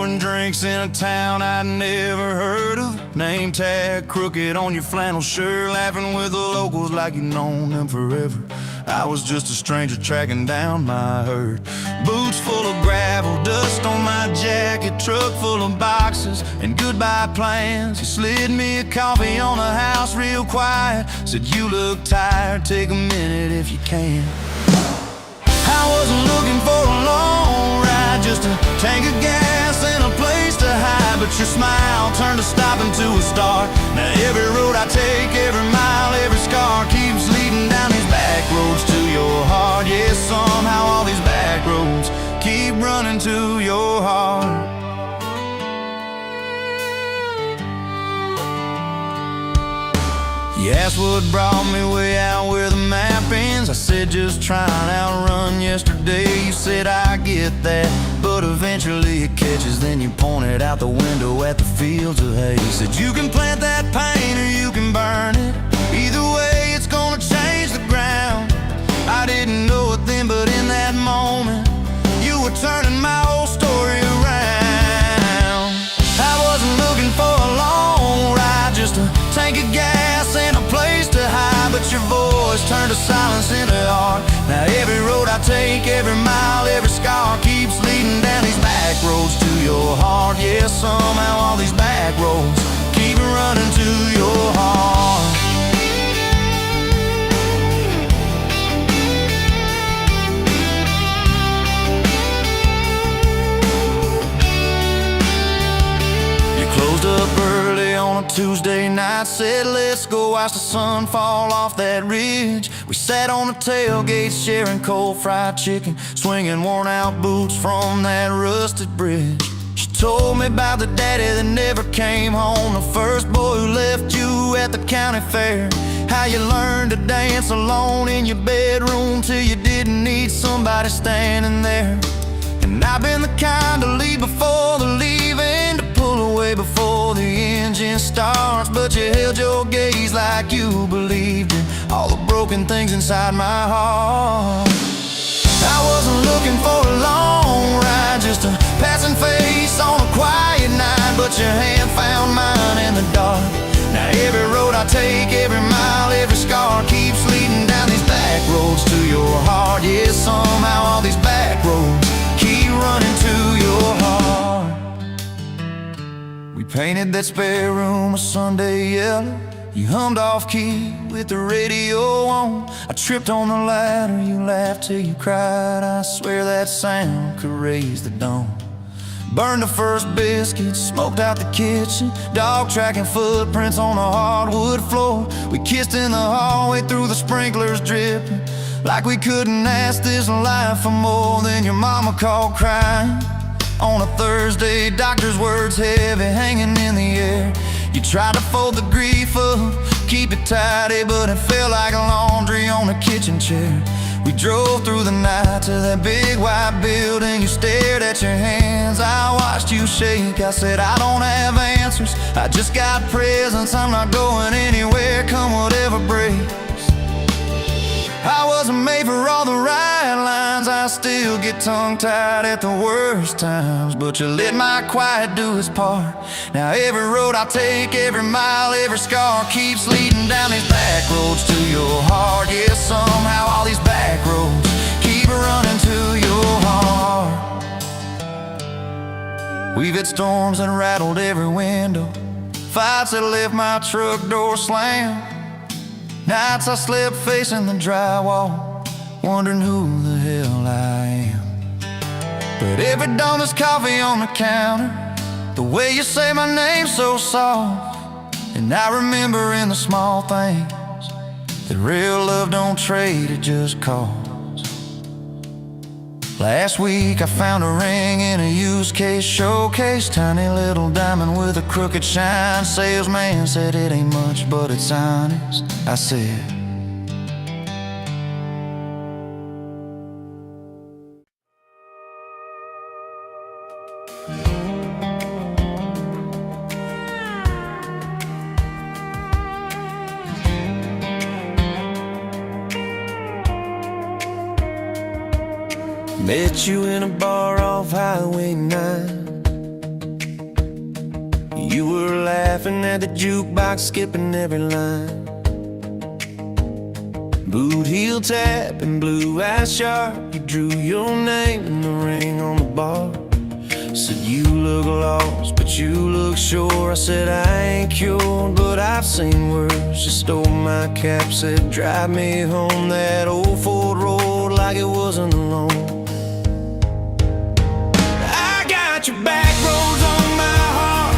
pouring drinks in a town I'd never heard of. Name tag crooked on your flannel shirt, laughing with the locals like you've known them forever. I was just a stranger tracking down my herd. Boots full of gravel, dust on my jacket, truck full of boxes and goodbye plans. He slid me a coffee on the house real quiet, said you look tired, take a minute if you can. I wasn't looking for a long ride, just a tank of gas and a place to hide. But your smile turned a stop into a start. Now every road I take, every mile, every scar keeps leading down these back roads to your heart. Yeah, somehow all these back roads keep running to your heart. You asked what brought me way out where the map ends. I said just trying to outrun yesterday. You said I get that, but eventually it catches. Then you pointed out the window at the fields of hay. Said you can plant that pain or you can burn it. Either way it's gonna change the ground. I didn't know it then, but in that moment you were turning my whole story around. I wasn't looking for a long ride, just a tank of gas and a place to hide. But your voice turned a silence into art. Now every road I take, every mile, every scar keeps leading down these back roads to your heart. Yeah, somehow all these back roads keep running to your heart. Closed up early on a Tuesday night, said let's go watch the sun fall off that ridge. We sat on the tailgate sharing cold fried chicken, swinging worn out boots from that rusted bridge. She told me about the daddy that never came home, the first boy who left you at the county fair. How you learned to dance alone in your bedroom till you didn't need somebody standing there. And I've been the kind to leave before the leaving, to pull away before the engine starts. But you held your gaze like you believed in all the broken things inside my heart. I wasn't looking for a long ride, just a passing face on a quiet night. But your hand found mine in the dark. Now every road I take, every mile, every scar keeps leading down these back roads to your heart. Yeah, somehow all these back roads keep running to your heart. We painted that spare room a Sunday yellow. You hummed off key with the radio on. I tripped on the ladder, you laughed till you cried. I swear that sound could raise the dawn. Burned the first biscuit, smoked out the kitchen, dog tracking footprints on the hardwood floor. We kissed in the hallway through the sprinklers dripping, like we couldn't ask this life for more. Then your mama called crying on a Thursday, doctor's words heavy hanging in the air. You tried to fold the grief up, keep it tidy, but it felt like laundry on a kitchen chair. We drove through the night to that big white building. You stared at your hands, I watched you shake. I said I don't have answers, I just got presents. I'm not going anywhere, come whatever breaks. I wasn't made for all the right lines, I still get tongue-tied at the worst times. But you let my quiet do its part. Now every road I take, every mile, every scar keeps leading down these back roads to your heart. Yeah, somehow all these back roads keep running to your heart. We've had storms that rattled every window, fights that left my truck door slammed. Nights I slept facing the drywall, wondering who the hell I am. But every dawn there's coffee on the counter, the way you say my name so soft. And I remember in the small things that real love don't trade, it just costs. Last week I found a ring in a used case showcase, tiny little diamond with a crooked shine. Salesman said it ain't much, but it's honest. I said, met you in a bar off Highway 9. laughing at the jukebox, skipping every line. Boot heel tap and blue eyes sharp, you drew your name in the ring on the bar. Said you look lost, but you look sure. I said I ain't cured, but I've seen worse. She stole my cap, said drive me home that old Ford road like it wasn't alone. I got your back roads on my heart,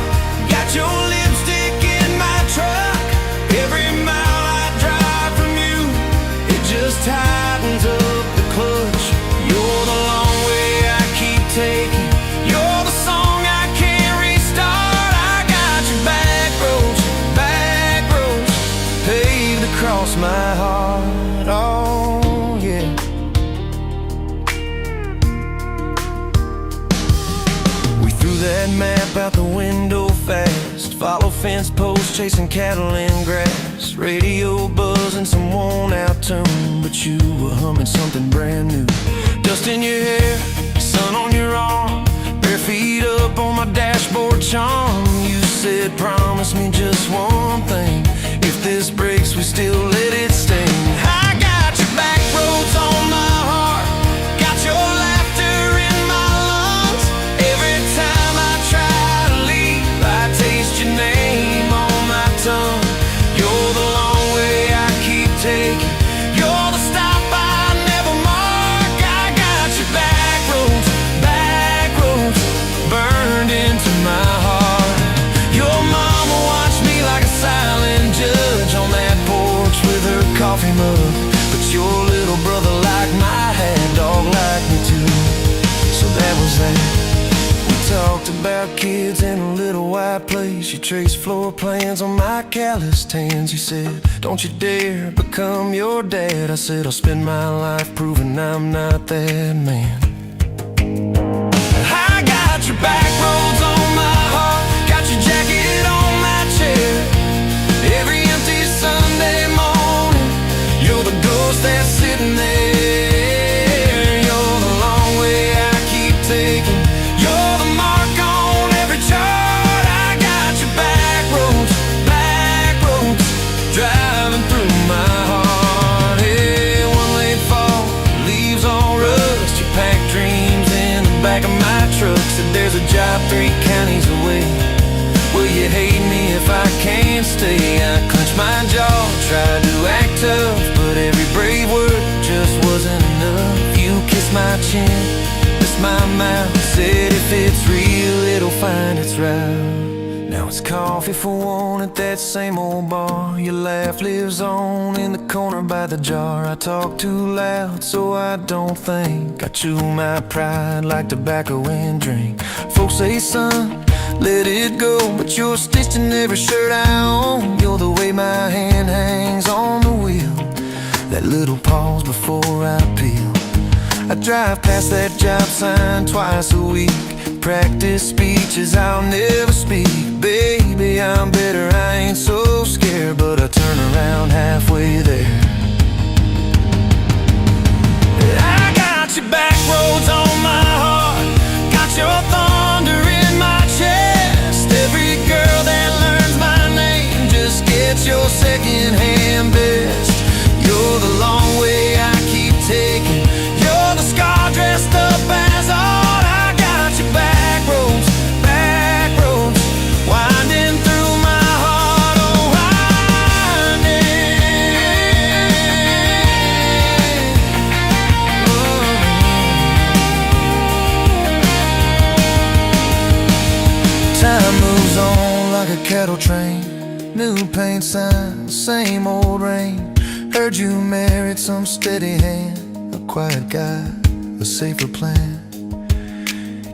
got your lipstick in my truck. Every mile I drive from you, it just tightens up the clutch. You're the long way I keep taking, you're the song I can't restart. I got your back roads paved across my heart. Oh yeah. We threw that map out the window fast, follow fence posts, chasing cattle in grass. Radio buzzing some worn out tune, but you were humming something brand new. Dust in your hair, sun on your arm, bare feet up on my dashboard charm. You said promise me just one thing, if this breaks we still let it sting. I got your back roads on my heart, got your laughter in my lungs. Every time I try to leave, I taste your name on my tongue. You're the long way I keep taking, you're the stop I never mark. I got your back roads burned into my heart. Your mama watched me like a silent judge on that porch with her coffee mug, but your little brother liked my hat, dog liked me too. So that was that. We talked about kids in a little white place. You traced floor plans on my calloused hands. You said, don't you dare become your dad. I said, I'll spend my life proving I'm not that man. I got your back roads on my heart, got your jacket on my chair. Every empty Sunday morning, you're the ghost that's sitting there. You're the long way I keep taking, you're the mark on every chart. I got your back roads driving through my heart. Hey, one late fall, leaves all rust. You pack dreams in the back of my truck. Said there's a job 3 counties away. Will you hate me if I can't stay? I clenched my jaw, tried to act tough, but every brave word just wasn't enough. You kissed my chin, missed my mouth, said if it's real, it'll find its route. Now it's coffee for one at that same old bar. Your laugh lives on in the corner by the jar. I talk too loud so I don't think, I chew my pride like tobacco and drink. Folks say son, let it go, but you're stitched in every shirt I own. You're the way my hand hangs on the wheel, that little pause before I peel. I drive past that job sign twice a week, practice speeches I'll never speak. Baby, I'm better, I ain't so scared, but I turn around halfway there. I got your back roads on my heart, got your thunder in my chest. Every girl that learns my name just gets your second-hand best. You're the long way I keep taking, you're the scar dressed up as art. I got your back roads winding through my heart. Oh, time moves on like a cattle train, new paint sign, same old rain. Heard you married some steady hand, a quiet guy, a safer plan.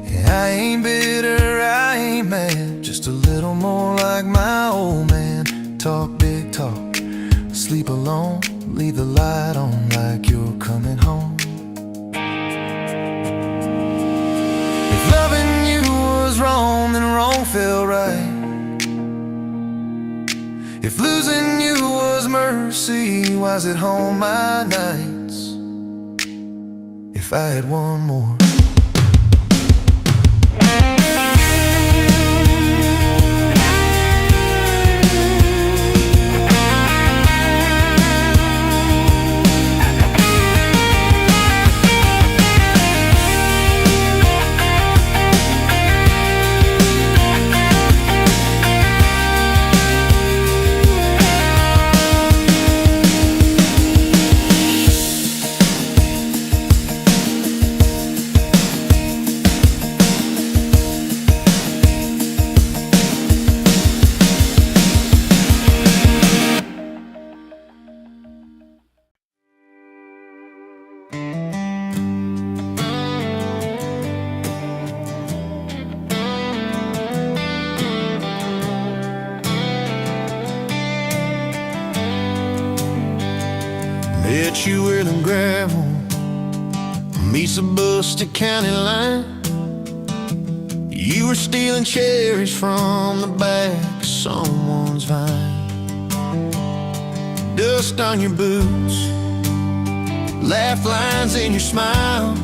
Yeah, I ain't bitter, I ain't mad, just a little more like my old man. Talk big talk, sleep alone, leave the light on like you're coming home. If loving you was wrong, then wrong felt right. If losing you was mercy, why's it home my nights? If I had one more. met you where the gravel meets the Busted County line. You were stealing cherries from the back of someone's vine. Dust on your boots, laugh lines in your smile.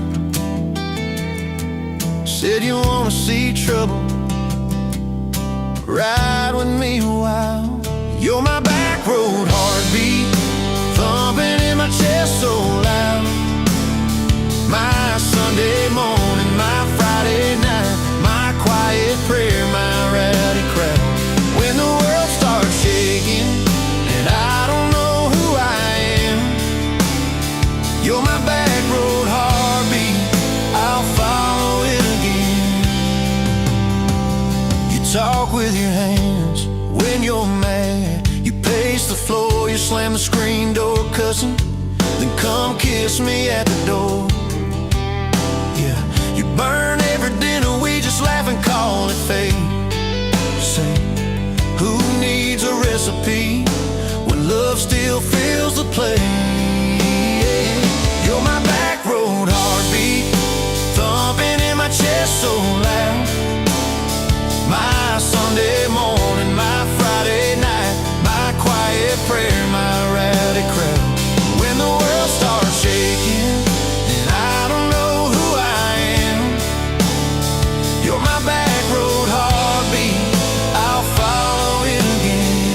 Said you wanna see trouble, ride with me a while. You're my back road heartbeat, thumping in my chest so loud. My Sunday morning, my Friday night, my quiet prayer, my rowdy crowd. When the world starts shaking and I don't know who I am, you're my back road heartbeat, I'll follow it again. You talk with your hands when you're mad, you pace the floor, you slam the screen door cussing, then come kiss me at the door. Yeah, you burn every dinner, we just laugh and call it fate. Say, who needs a recipe when love still fills the plate? You're my back road heartbeat, thumping in my chest so loud. My Sunday morning, my Friday night, my quiet prayer, my rowdy crowd. When the world starts shaking and I don't know who I am, you're my back road heartbeat, I'll follow it again.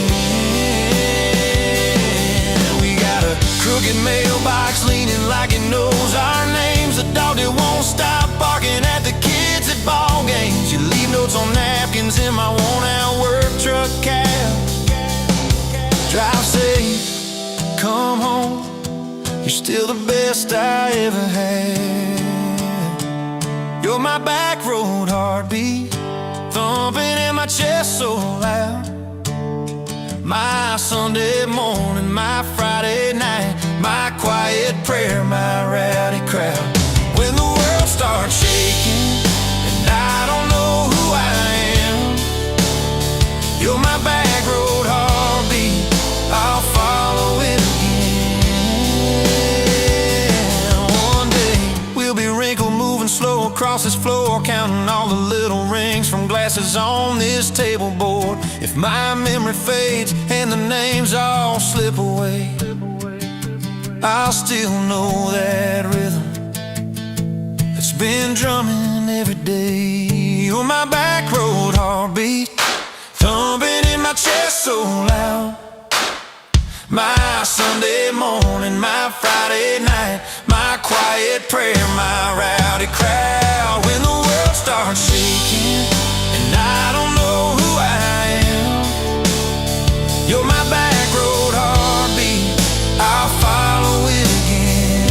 We got a crooked mailbox leaning like it knows our names, a dog that won't stop barking at the kids at ball games. You leave notes on napkins in my worn-out work truck cab. Drive safe, come home, you're still the best I ever had. You're my back road heartbeat, thumping in my chest so loud. My Sunday morning, my Friday night, my quiet prayer, my rowdy crowd. When the world starts shaking and I don't know who I am, you're my back road heartbeat, I'll follow it again. One day we'll be wrinkled, moving slow across this floor, counting all the little rings from glasses on this table board. If my memory fades and the names all slip away, I'll still know that rhythm that's been drumming every day. You're my back road heartbeat, thumping in my chest so loud. My Sunday morning, my Friday night, my quiet prayer, my rowdy crowd. When the world starts shaking and I don't know who I am, you're my back road heartbeat, I'll follow it again.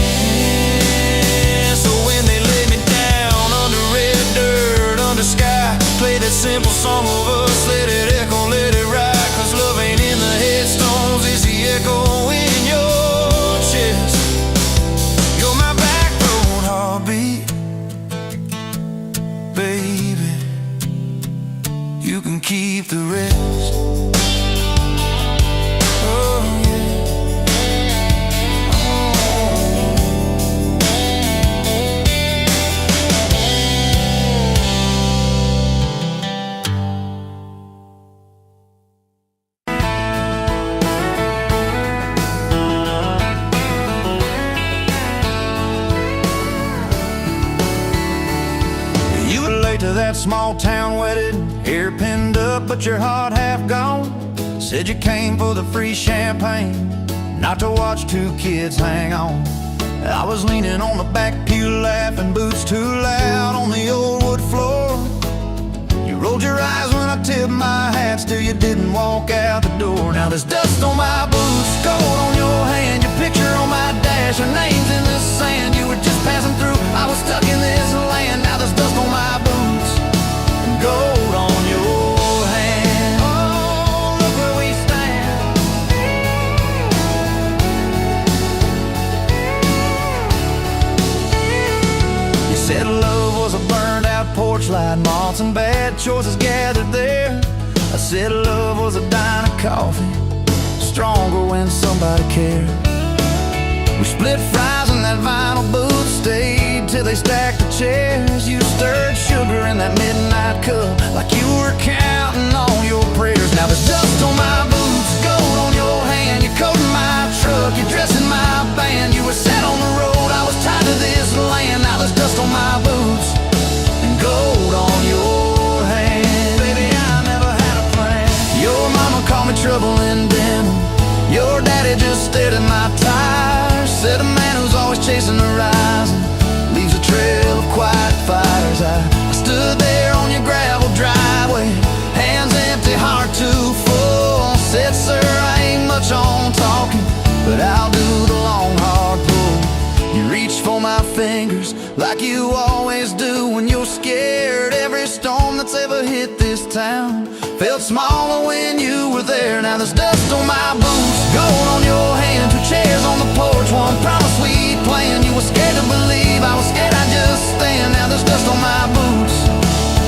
So when they lay me down under red dirt, under sky, play that simple song of us, let it echo, let it ride. Cause love ain't in the headstones, it's the echo in your chest. You're my back road heartbeat, baby, you can keep the rest. Oh yeah. To that small town wedding, hair pinned up but your heart half gone. Said you came for the free champagne, not to watch two kids hang on. I was leaning on the back pew laughing, boots too loud on the old wood floor. You rolled your eyes when I tipped my hat, still you didn't walk out the door. Now there's dust on my boots, gold on your hand, your picture on my dash, our names in the sand. You were just passing through, I was stuck in this land. Now there's dust on my boots, gold on your hand. Oh, look where we stand. You said love was a burned out porch light, moths and bad choices gathered there. I said love was a dime of coffee, stronger when somebody cared. We split fries in that vinyl booth, stayed till they stacked the chairs. You stirred sugar in that midnight cup like you were counting on your prayers. Now there's dust on my boots, gold on your hand. You're coating my truck, you're dressing my band. You were set on the road, I was tied to this land. Now there's dust on my boots and gold on your hand. Baby, I never had a plan. Your mama called me trouble in denim. Your daddy just stared at my tires. Said a man who's always chasing the horizon leaves a trail of quiet fires. I stood there on your gravel driveway, hands empty, heart too full. Said, sir, I ain't much on talking, but I'll do the long, hard pull. You reach for my fingers like you always do when you're scared. Every storm that's ever hit this town felt smaller when you were there. Now there's dust on my boots, gold on your hand. Two chairs on the porch, one promise we'd plan. You were scared to believe, I was scared I'd just stand. Now there's dust on my boots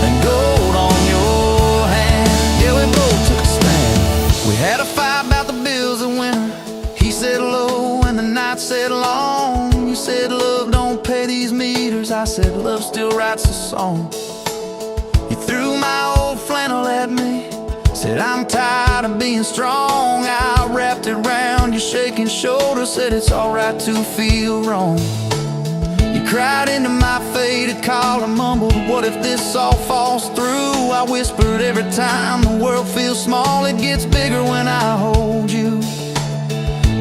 and gold on your hand. Yeah, we both took a stand. We had a fight about the bills of winter. He said low and the night said long. You said love don't pay these meters. I said love still writes a song. You threw my old flannel at me, said I'm tired of being strong. I wrapped it round your shaking shoulder, said it's alright to feel wrong. You cried into my faded collar, mumbled, what if this all falls through? I whispered, every time the world feels small, it gets bigger when I hold you.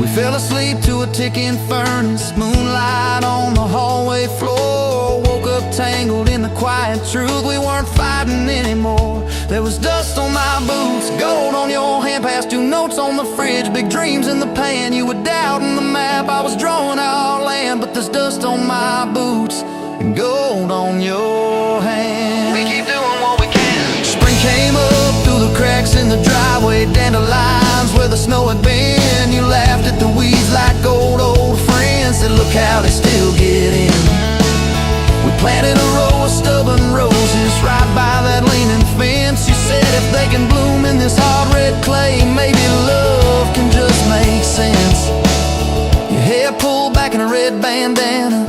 We fell asleep to a ticking furnace, moonlight on the hallway floor. Woke up tangled in the quiet truth, we weren't fighting anymore. There was dust on my boots, gold on your hand. Past two notes on the fridge, big dreams in the pan. You were doubting the map, I was drawing our land. But there's dust on my boots and gold on your hand. We keep doing what we can. Spring came up through the cracks in the driveway, dandelions where the snow had been. You laughed at the weeds like old friends, said look how they still get in. We planted a row of stubborn roses right by that leaning fence. You said if they can bloom in this hard red clay, maybe love can just make sense. Your hair pulled back in a red bandana,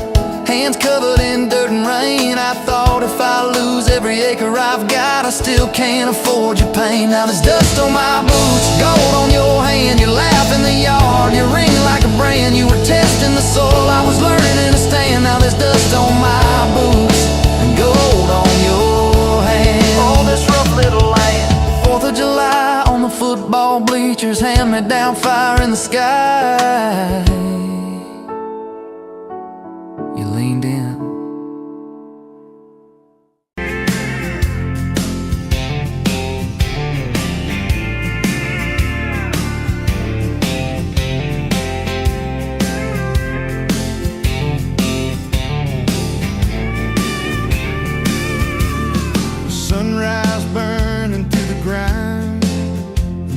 hands covered in dirt and rain. I thought if I lose every acre I've got, I still can't afford your pain. Now there's dust on my boots, gold on your hand. You laugh in the yard, you ring like a brand. You were testing the soil, I was learning to stand. Now there's dust on my boots and gold on your hand. Oh, this rough little land. 4th of July on the football bleachers, hand-me-down fire in the sky. You leaned in. Sunrise burning through the grind.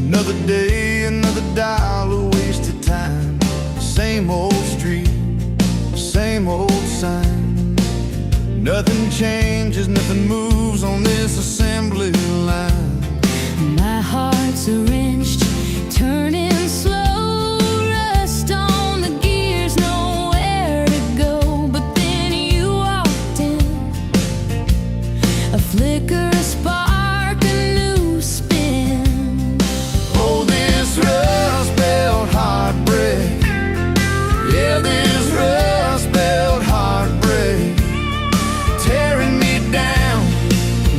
Another day, another dollar wasted time. Same old street, same old sign. Nothing changes, nothing moves on this assembly line. My heart's a wrenched, turning slow, rust on the gears, nowhere to go. But then you walked in, a flicker, a spark, a new spin. Oh, this rust belt heartbreak. Yeah, this rust belt heartbreak. Tearing me down,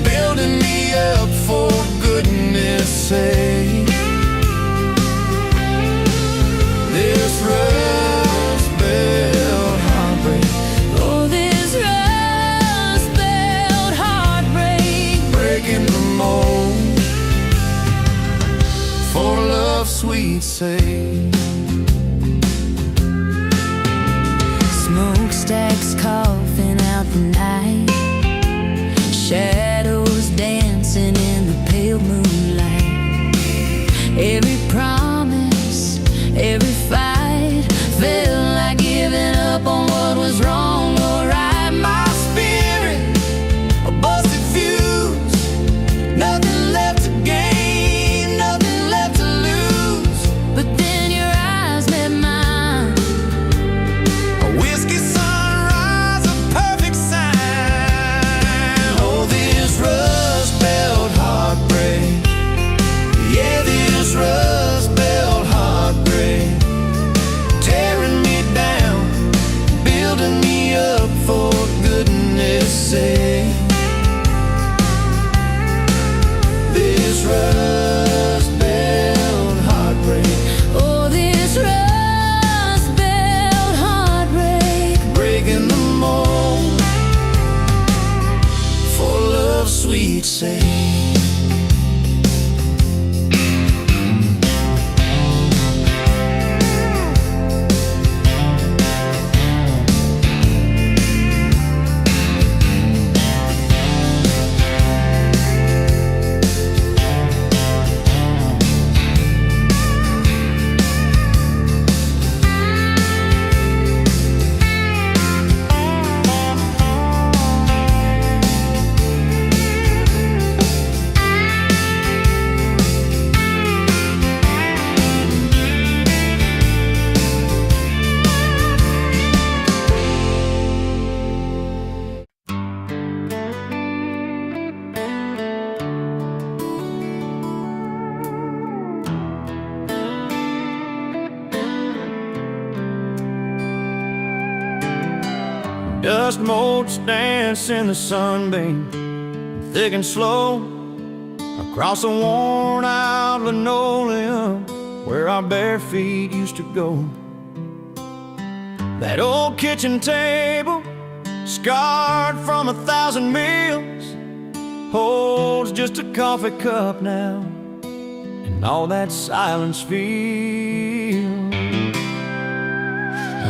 building me up, for goodness sake. This rust belt heartbreak. Oh, this rust belt heartbreak. Breaking the mold for love's sweet sake. Smokestacks coughing out the night, shadows dancing in the pale moonlight. Every promise, every fight felt like giving up on what was wrong or right. My spirit, a busted fuse, nothing left to gain, nothing left to lose. But then your rust motes dance in the sunbeam, thick and slow, across the worn out linoleum where our bare feet used to go. That old kitchen table, scarred from 1,000 meals, holds just a coffee cup now, and all that silence feels.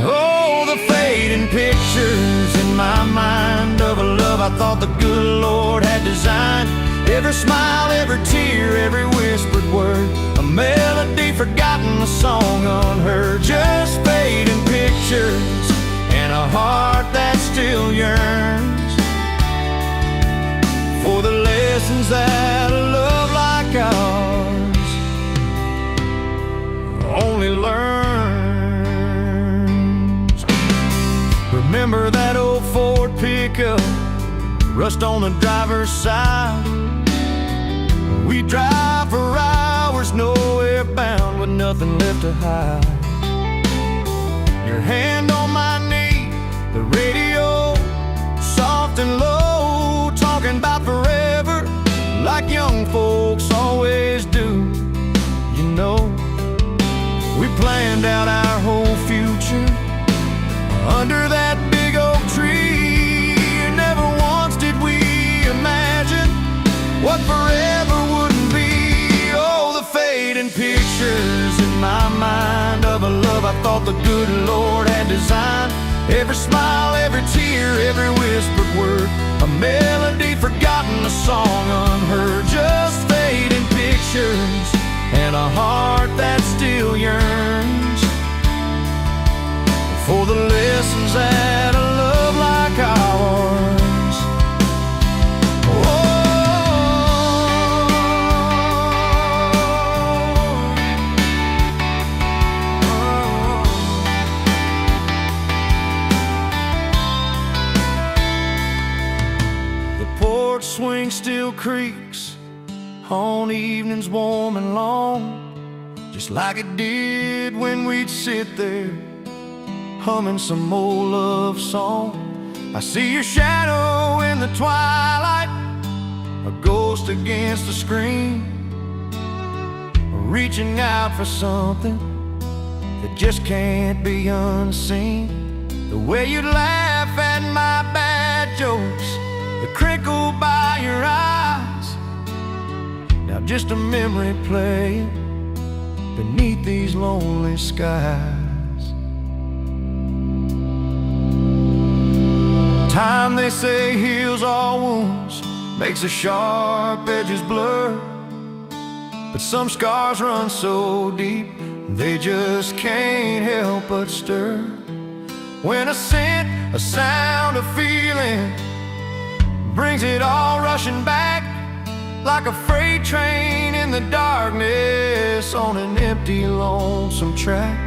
Oh, the fading pictures in my mind of a love I thought the good Lord had designed. Every smile, every tear, every whispered word, a melody forgotten, a song unheard. Just fading pictures and a heart that still yearns for the lessons that a love like ours only learns. Remember that old Ford pickup, rust on the driver's side. We drive for hours, nowhere bound, with nothing left to hide. Your hand on my knee, the radio soft and low, talking about forever like young folks always do. You know, we planned out our whole future under that big oak tree. Never once did we imagine what forever wouldn't be. Oh, the fading pictures in my mind of a love I thought the good Lord had designed. Every smile, every tear, every whispered word, a melody forgotten, a song unheard. Just fading pictures and a heart that still yearns for the lessons that a love like ours. Swing still creaks on evenings warm and long, just like it did when we'd sit there humming some old love song. I see your shadow in the twilight, a ghost against the screen, reaching out for something that just can't be unseen. The way you'd laugh at my bad jokes, the crinkle by your eyes, now just a memory playing beneath these lonely skies. Time, they say, heals all wounds, makes the sharp edges blur, but some scars run so deep they just can't help but stir. When a scent, a sound, a feeling brings it all rushing back, like a freight train in the darkness on an empty, lonesome track.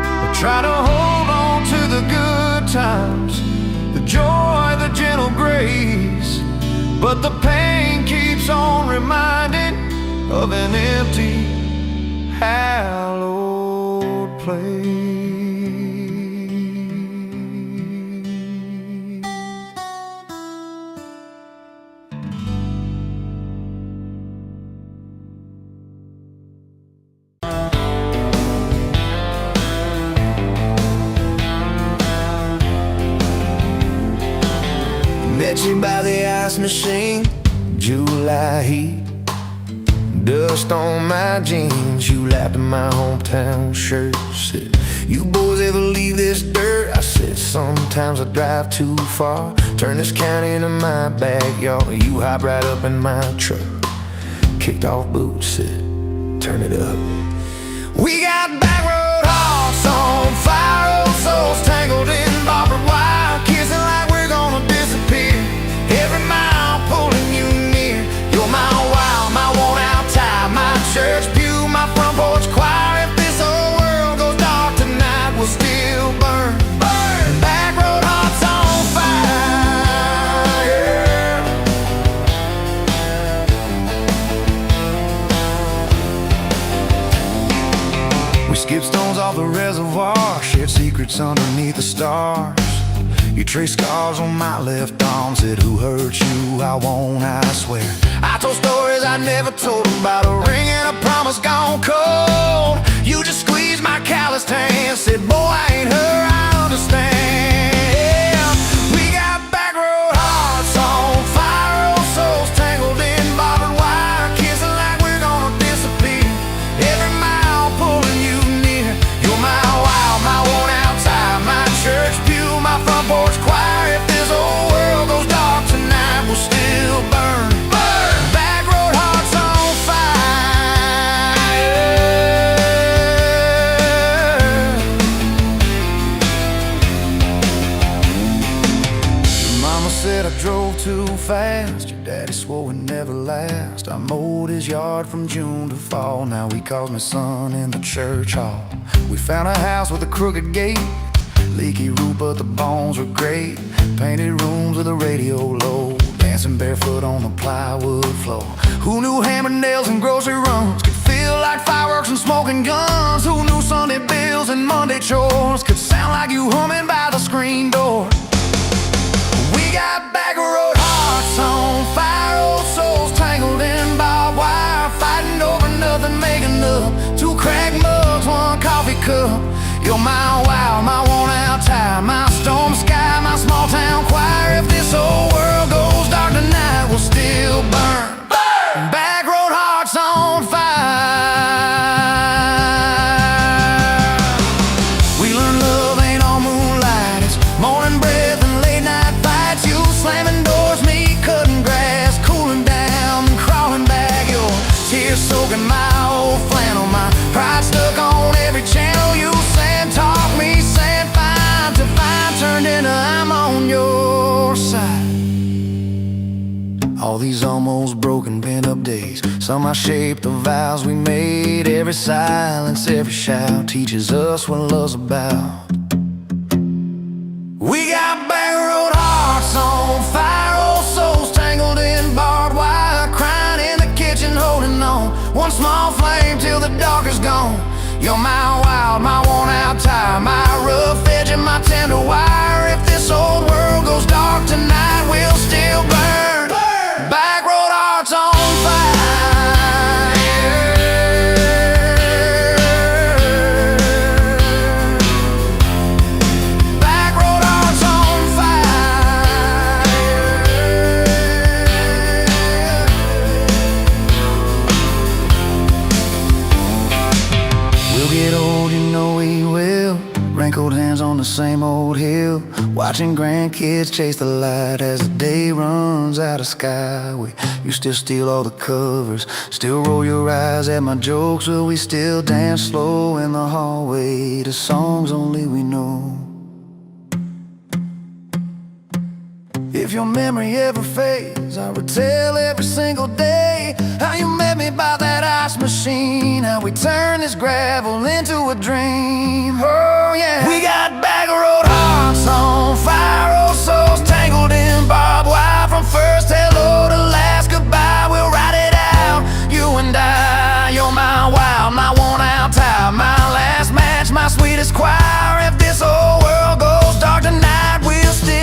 I try to hold on to the good times, the joy, the gentle grace, but the pain keeps on reminding of an empty, hallowed place. Met you by the ice machine, July heat, dust on my jeans. You lapped in my hometown shirt, said, "You boys ever leave this dirt?" I said, "Sometimes I drive too far, turn this county into my backyard." You hopped right up in my truck, kicked off boots, said, "Turn it up." We got back road hearts on fire, old souls tangled in barbed wire, kissing like we're gonna disappear. Every mile pulling you near. You're my wow, my worn out tie, my church pew, my front porch choir. If this whole world goes dark tonight, we'll still burn. Burn. Back road hearts on fire. We skipped stones off the reservoir, shared secrets underneath the stars. You traced scars on my left arm, said who hurt you, I won't, I swear. I told stories I never told about a ring and a promise gone cold. You just squeezed my calloused hand, said boy I ain't her, I understand. We got back road hearts on fire, old souls tangled in barbed wire, kissing like we're gonna disappear. Every mile pulling you near. You're my wild, my worn out time, my church pew, my front porch choir. If this old world goes dark tonight, we'll still burn. Burn! Back road hearts on fire. Your mama said I drove too fast. Your daddy swore we'd never last. I mowed his yard from June to fall. Now he calls me son in the church hall. We found a house with a crooked gate, leaky roof but the bones were great. Painted rooms with a radio low, dancing barefoot on the plywood floor. Who knew hammer nails and grocery runs could feel like fireworks and smoking guns? Who knew Sunday bills and Monday chores could sound like you humming by the screen door? We got back road hearts on fire, old souls tangled in barbed wire, fighting over nothing, making up two cracked mugs, one coffee cup. You're my wild, my worn out time, my storm sky, my small town choir. If this whole world goes dark tonight, we'll still burn. Burn! Back road hearts on fire. We learned love ain't all moonlight, it's morning breath and late night fights. You slamming doors, me cutting grass, cooling down and crawling back. Your tears soaking my old flannel, my pride stuck on every channel. You saying talk, me saying fine, to fine turned into I'm on your side. All these almost broken pent-up days, somehow shaped the vows we made. Every silence, every shout teaches us what love's about. We got back road hearts on fire, old souls tangled in barbed wire, crying in the kitchen, holding on one small flame till the dark is gone. You're my wild, my worn out time, my rough edge and my tender wire. If this old world goes dark tonight, we'll still burn. Burn! Back road hearts on fire. Back road hearts on fire. We'll get old, you know we will. Wrinkled hands on the same old hill, watching grandkids chase the light as the day runs out of sky. You still steal all the covers, still roll your eyes at my jokes. Will we still dance slow in the hallway to songs only we know? If your memory ever fades, I retell every single day how you met me by that ice machine, how we turned this gravel into a dream. Oh yeah. We got back road hearts on fire, old souls tangled in barbed wire. From first hello to last goodbye, we'll ride it out, you and I. You're my wild, my worn out time, my last match, my sweetest choir. If this whole world goes dark tonight, we'll still.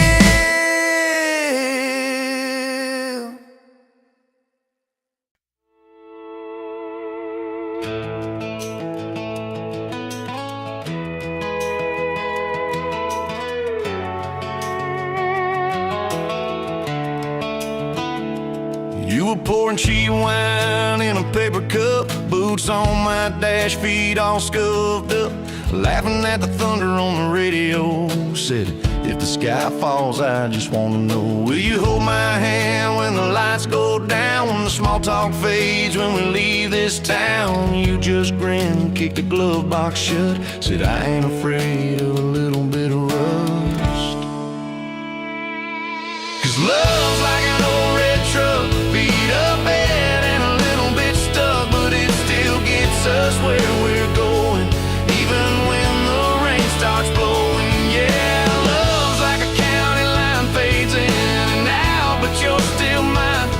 You were pouring cheap wine in a paper cup, boots on my dash, feet all scuffed up, laughing at the thunder on the radio. Said, if the sky falls, I just wanna know, will you hold my hand when the lights go down, when the small talk fades, when we leave this town? You just grinned, kicked the glove box shut, said I ain't afraid of a little bit of rust. 'Cause love's like an old red truck, beat up bed and a little bit stuck, but it still gets us where we're going, even when the rain starts blowing. Yeah, love's like a county line, fades in and out, but you're still mine.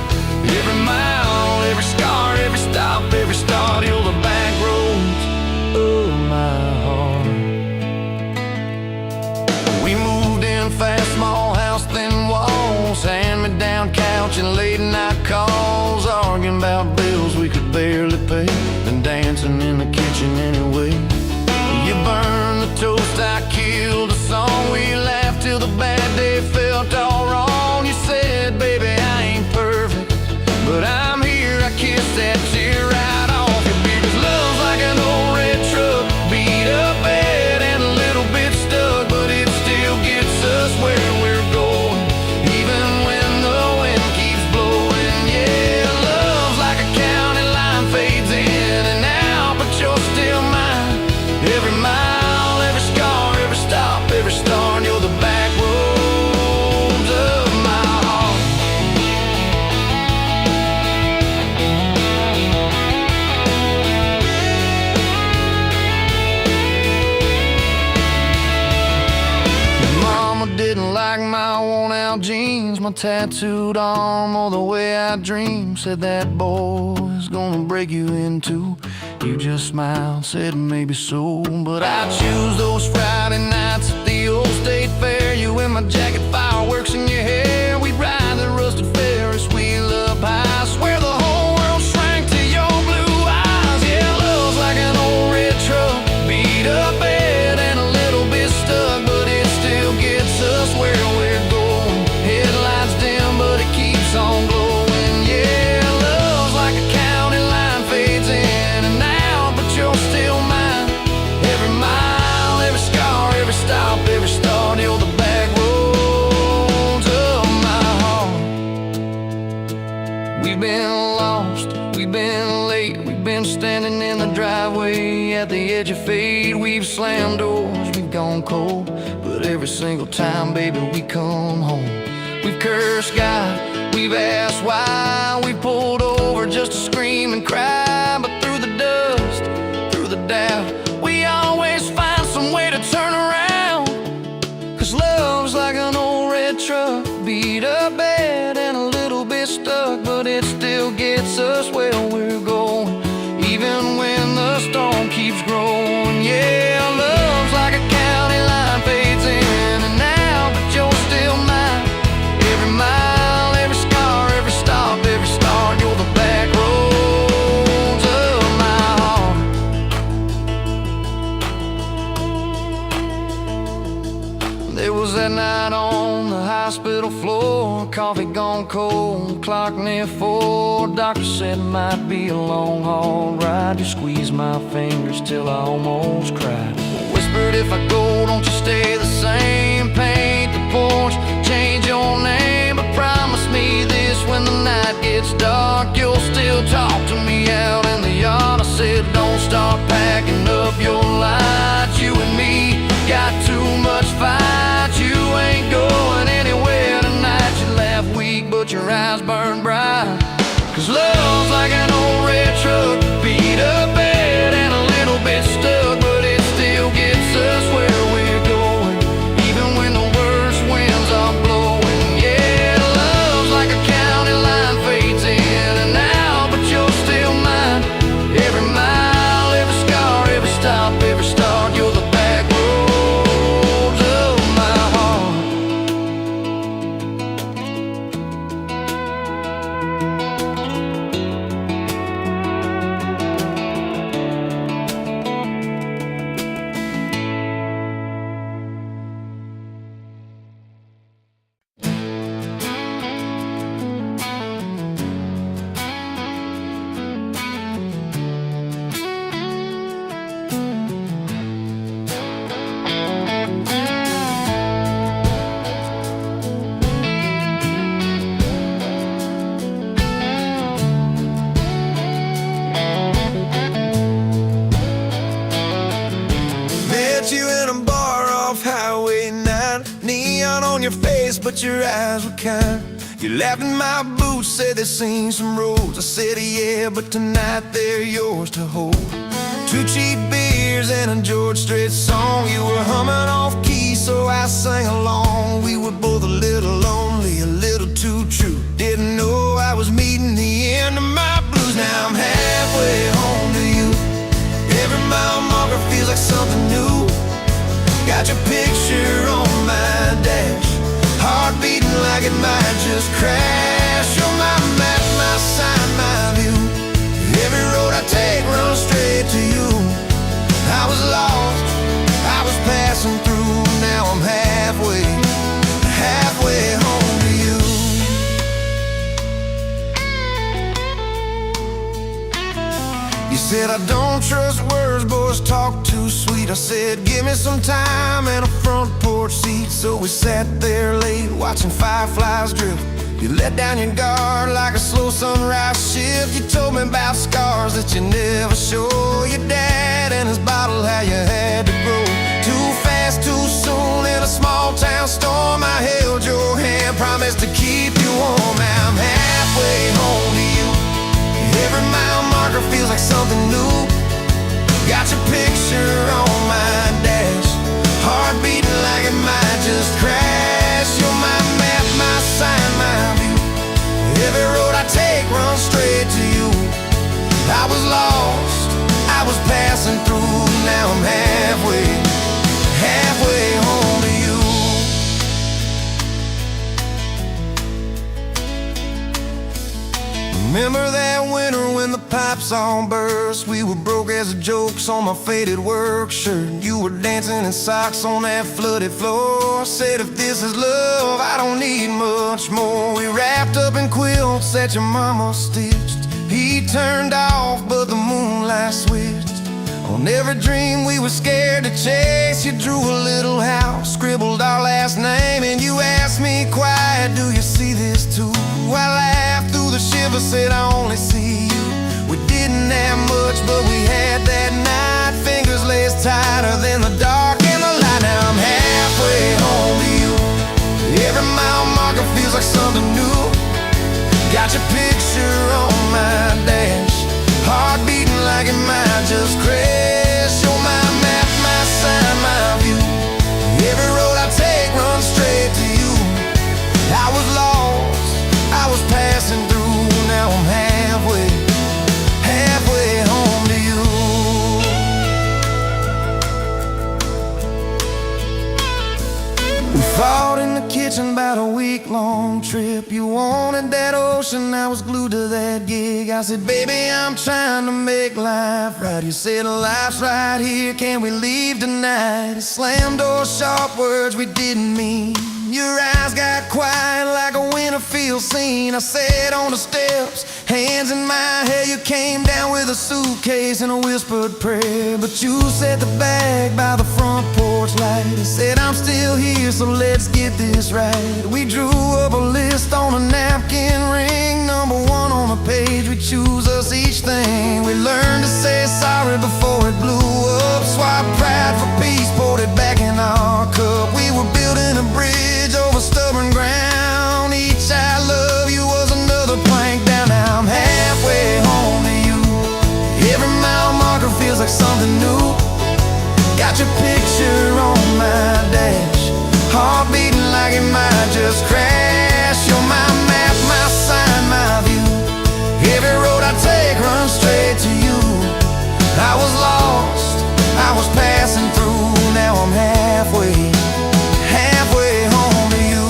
Every mile, every scar, every stop, every start, you're the back roads of my heart. We moved in fast, small my tattooed arm, or the way I dream. Said that boy's gonna break you in two. You just smiled, said maybe so. But I choose those Friday nights at the old state fair. You in my jacket, fireworks in your hair. We'd ride the rusted Ferris wheel up high. Swear the whole world shrank to your blue eyes. Yeah, love's like an old red truck, beat up bed and a little bit stuck, but it still gets us where we're going. Headlights dim, but it keeps on glowing. Yeah, love's like a county line, fades in and out, but you're still mine. Every mile, every scar, every stop, every start, you're the back roads of my heart. We've been lost, we've been late, we've been standing in the driveway at the edge of fate. We've slammed doors, we've gone cold, but every single time, baby, we come home. We've cursed God, we've asked why, we pulled over just to scream and cry. But through the dust, through the doubt, we always find some way to turn around. 'Cause love's like an old red truck, beat up bad and a little bit stuck, but it still gets us where we're going, even when the storm keeps growing. Yeah, love's like a county line, fades in and out, but you're still mine. Every mile, every scar, every stop, every start, you're the back roads of my heart. There was that night on the hospital floor, coffee gone cold, clock near 4. Doctor said it might be a long haul ride. You squeezed my fingers till I almost cried. Whispered, if I go, don't you stay the same. Paint the porch, change your name, but promise me this, when the night gets dark, you'll still talk to me out in the yard. I said, don't start packing up your lights. You and me got too much fight. You ain't going anywhere tonight. You laugh weak, but your eyes burn bright. 'Cause love's like an old red truck, beat up bad and a little bit stuck, but it still gets us where we're going, even when the worst winds are blowing. Yeah, love's like a county line, fades in and out, but you're still mine. Every mile, every scar, every stop, every start, you're the back roads of my heart. Met you in a bar off Highway 9, neon on your face, but your eyes were kind. You laughed in my boots, said they've seen some roads. I said, yeah, but tonight they're yours to hold. 2 cheap beers and a George Strait song. You were humming off key, so I sang along. We were both a little lonely, a little too true. Didn't know I was meeting the end of my blues. Now I'm halfway home to you. Every mile marker feels like something new. Got your picture on my dash, heart beating like it might just crash. You're my map, my sign, my view. Every road I take runs straight to you. I was lost, I was passing through. Now I'm halfway home to you. You said I don't trust words, boys talk too sweet. I said, give me some time and a front porch seat. So we sat there late, watching fireflies drift. You let down your guard like a slow sunrise shift. You told me about scars that you never show. Your dad and his bottle, how you had to grow too fast, too soon. In a small town storm, I held your hand, promised to keep you warm. Now I'm halfway home to you. Every mile marker feels like something new. Got your picture on my dash, heart beating like it might just crash. You're my map, my sign, my lost, I was passing through. Now I'm halfway home to you. Remember that winter when the pipes all burst? We were broke as the jokes on my faded work shirt. You were dancing in socks on that flooded floor. Said if this is love, I don't need much more. We wrapped up in quilts that your mama stitched. Heat turned off, but the moonlight switched. On every dream we were scared to chase, you drew a little house, scribbled our last name, and you asked me quiet, do you see this too? I laughed through the shiver, said I only see you. We didn't have much, but we had that night. Fingers laced tighter than the dark and the light. Now I'm halfway home to you. Every mile marker feels like something new. Got your picture on my dash, heart beating like it might just crash. You're my map, my sign, my view. Every road I take runs straight to you. I was lost, I was passing through. Now I'm halfway home to you. We fought in the kitchen about a week-long trip. You wanted that ocean, I was glued to that gig. I said, baby, I'm trying to make life right. You said, life's right here, can we leave tonight? Slam door, sharp words we didn't mean. Your eyes got quiet like a Winterfield scene. I sat on the steps, hands in my hair. You came down with a suitcase and a whispered prayer. But you set the bag by the front porch light and said, I'm still here, so let's get this right. We drew up a list on a napkin ring, number 1 on a page. We choose us each thing. We learned to say sorry before it blew up. Swap pride for peace, poured it back in our cup. We were building a bridge over stubborn ground. Each I love you was another plank down. Now I'm halfway home to you. Every mile marker feels like something new. Got your picture on my dash, heart beating like it might just crash. You're my map, my sign, my view. Every road I take runs straight to you. I was lost, I was passing through. Now I'm halfway home to you.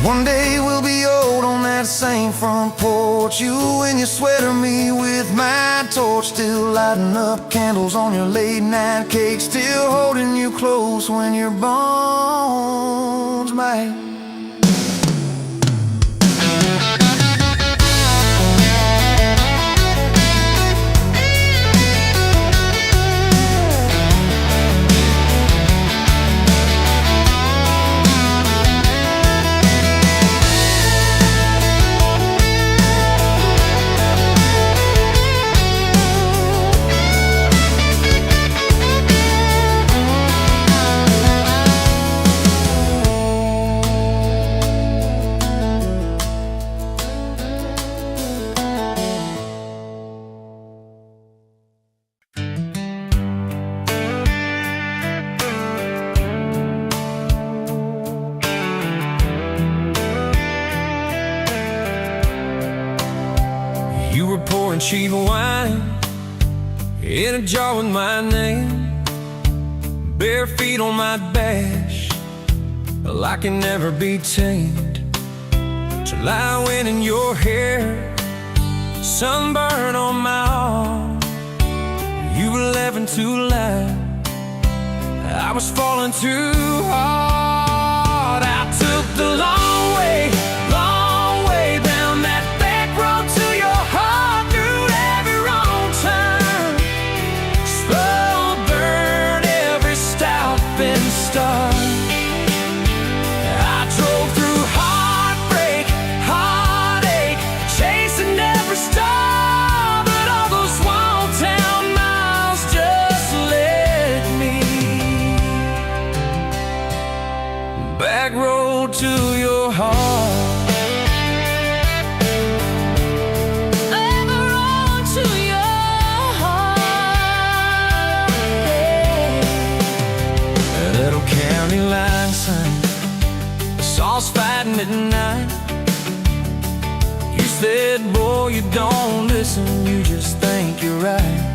One day we'll be old on that same front porch. You in your sweater, me with my torch. Still lighting up candles on your late night cake. Still holding you close when your bones might. You were pouring cheap wine in a jar with my name, bare feet on my dash, well, I can never be tamed. Till I went in your hair, sunburn on my arm. You were laughing too loud, I was falling too hard. I took the long way down that back road to your heart, through every wrong turn, slow burn every stop and start. I drove through heartbreak, heartache, chasing every star, but all those small town miles just led me back road to your heart. Little county line sign, the saws fighting at night. know you don't listen, you just think you're right.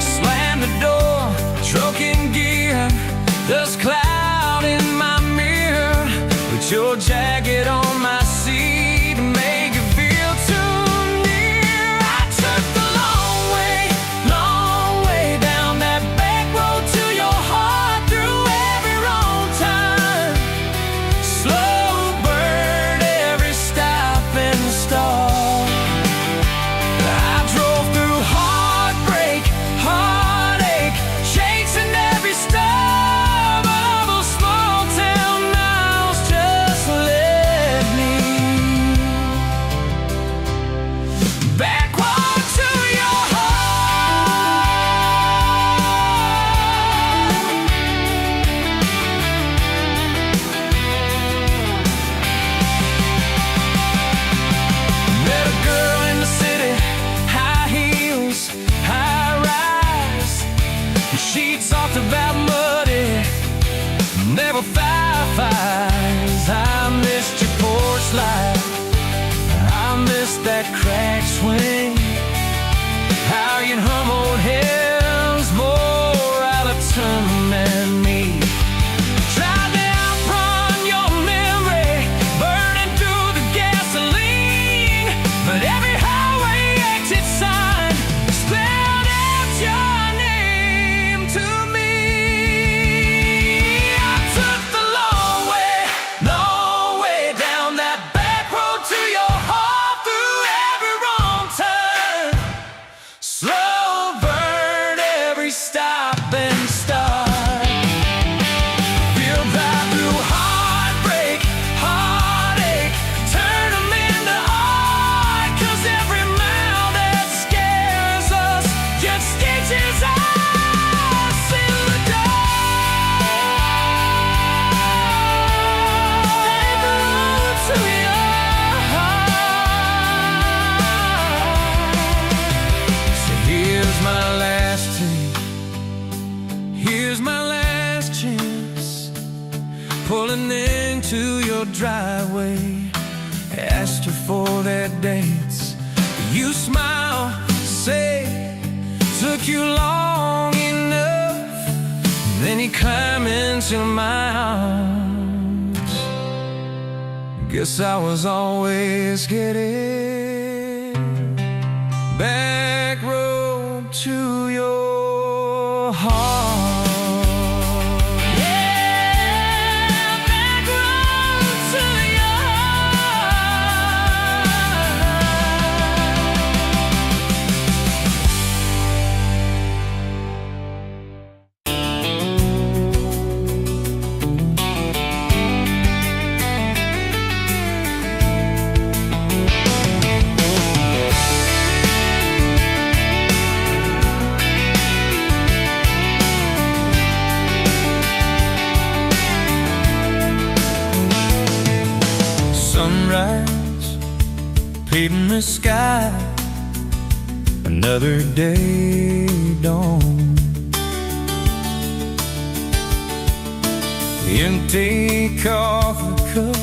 Slam the door, truck in gear, dust cloud in my mirror. Put your jacket on my seat to make it feel too near. I took the long way down that back road to your heart, through every wrong turn, slow burn every stop and start. I drove through heartbreak, heartache, chasing every star, but all those small town miles just led me backward to your Met a girl in the city, high heels, high rise. She talked about muddy, never fireflies. I missed your porch light, I missed that crack swing. How you'd hum old hymns more out of tune than me. Tried to outrun your memory, burning through the gasoline, but every highway exit sign spelled out your name to me. I took the long way down that back road to your heart, through every wrong turn, slow burn every stop and start. Feel right through heartbreak, heartache, turn 'em into art, 'cause every mile that scares us just stitches us in the dark. To your heart. So here's my last take, here's my last chance, pulling into your driveway. Asked her for that dance, you smile, say, took you long enough. Then you climb into my arms. Guess I was always getting back road to your heart. Yeah, back road to your sunrise, painting the sky, another day dawn. The empty coffee cup,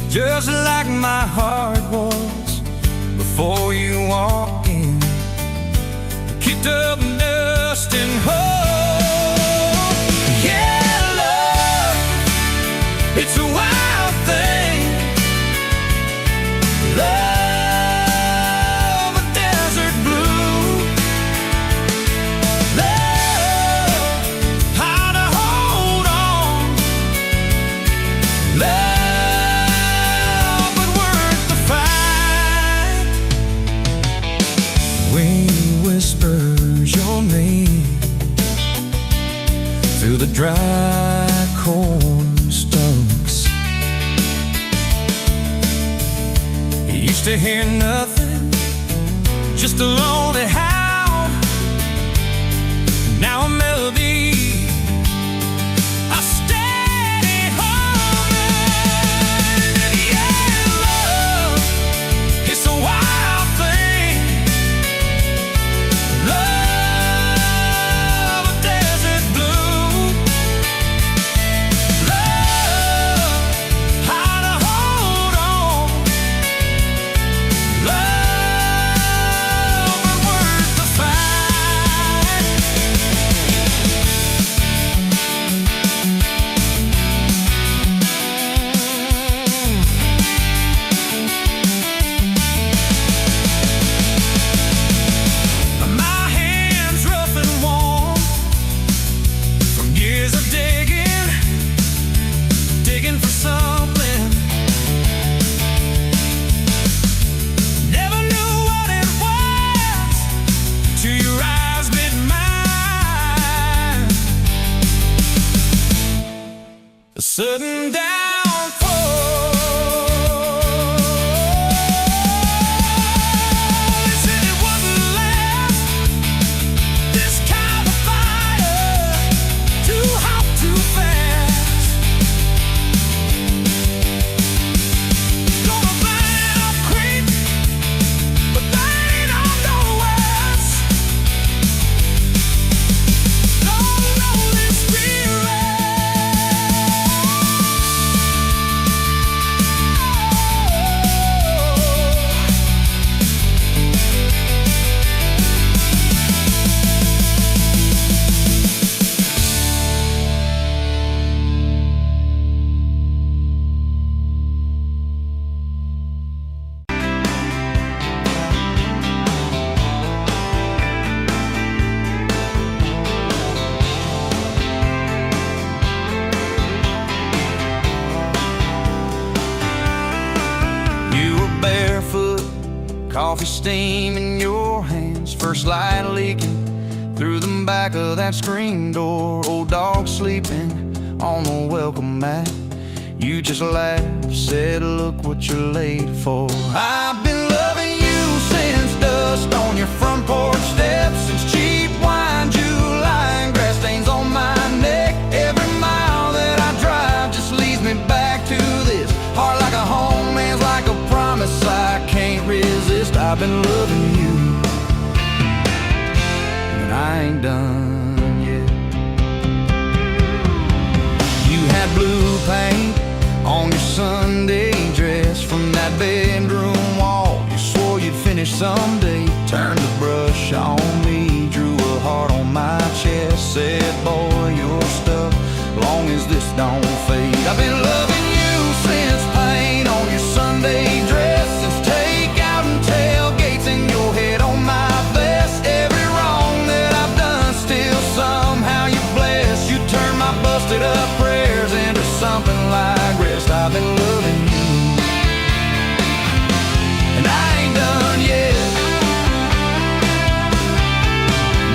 just like my heart was before you walked in. Kicked up dust and hope. Yeah, love, it's a wild thing. Love, a desert blue. Love, how to hold on. Love, but worth the fight. Wind whispers your name through the dry corn stumps. Used to hear nothing, just a lonely howl. Now a melody, a steady humming. And yeah, love, it's a wild thing. Love, a desert blue. Love, how to hold on. sudden downfall. They said it wouldn't last, this kind of fire, too hot, too fast. Gonna burn up quick, but they ain't on no west. Don't know this spirit. You were barefoot, coffee steam in your hands, first light leaking through the back of that screen door. Old dog sleeping on the welcome mat. You just laughed, said, look what you're late for. I've been loving you since dust on your front porch steps, since cheap wine, July, and grass stains on my neck. Every mile that I drive just leads me back to this. Heart like a home, hands like a promise I can't resist. I've been loving you, and I ain't done yet. You had blue paint on your Sunday dress from that bedroom wall. You swore you'd finish someday. Turned the brush on me, drew a heart on my chest, said, boy, you're stuck long as this don't fade. I've been loving you since paint on your Sunday dress, since takeout and tailgates in your head on my vest. Every wrong that I've done, still somehow you bless. You turn my busted up prayers into something like rest. I've been loving you, and I ain't done yet.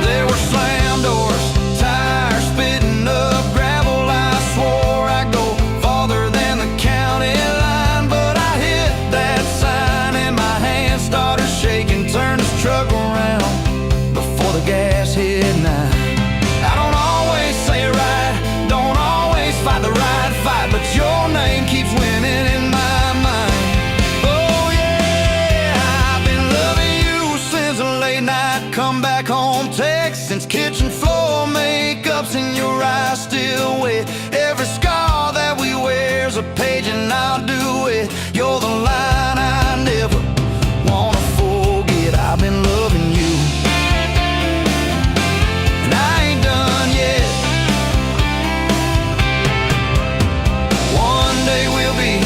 There were slam doors, tires spitting up gravel. I swore I'd go farther than the county line, but I hit that sign and my hand started shaking. Turned this truck around before the gas hit 9. I don't always say it right, don't always fight the right fight, but your name keeps winning in my mind. Oh yeah, I've been loving you since a late night come back home text, since kitchen floor makeup's in your eyes still wet. Every scar that we wear's a page and I'll do it. You're the line I never wanna forget. I've been loving you, and I ain't done yet. One day we'll be